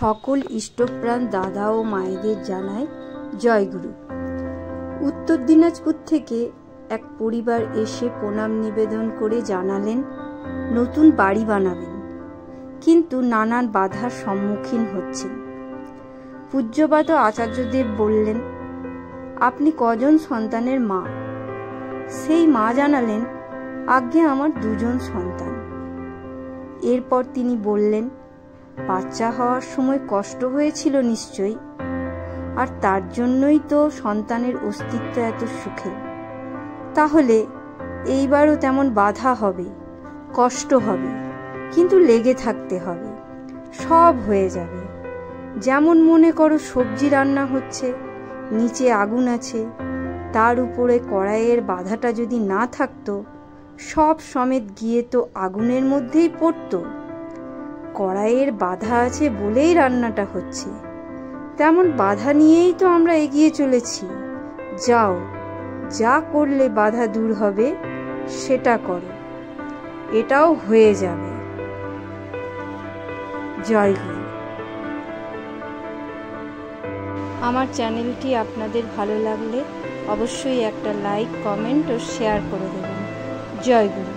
সকল ইষ্টপ্রাণ দাদা ও মায়েদের জানায় জয়গুরু। উত্তর দিনাজপুর থেকে এক পরিবার এসে প্রণাম নিবেদন করে জানালেন নতুন বাড়ি বানাবেন, কিন্তু নানান বাধার সম্মুখীন হচ্ছেন। পূজ্যপাদ আচার্যদেব বললেন, আপনি কজন সন্তানের মা? সেই মা জানালেন, আজ্ঞে আমার 2জন সন্তান। এরপর তিনি বললেন, বাচ্চা হওয়ার সময় কষ্ট হয়েছিল নিশ্চয়ই, আর তার জন্যই তো সন্তানের অস্তিত্ব এত সুখে। তাহলে এইবারও তেমন বাধা হবে, কষ্ট হবে, কিন্তু লেগে থাকতে হবে, সব হয়ে যাবে। যেমন মনে করো সবজি রান্না হচ্ছে, নিচে আগুন আছে, তার উপরে কড়াইয়ের বাধাটা যদি না থাকতো, সব সমেত গিয়ে তো আগুনের মধ্যেই পড়তো। কড়াইয়ের বাধা আছে বলেই রান্নাটা হচ্ছে, তেমন বাধা নিয়েই তো আমরা এগিয়ে চলেছি। যাও, যা করলে বাধা দূর হবে সেটা করো, এটাও হয়ে যাবে। জয় গুরু। আমার চ্যানেলটি আপনাদের ভালো লাগলে অবশ্যই একটা লাইক, কমেন্ট ও শেয়ার করে দেবেন। জয় গুরু।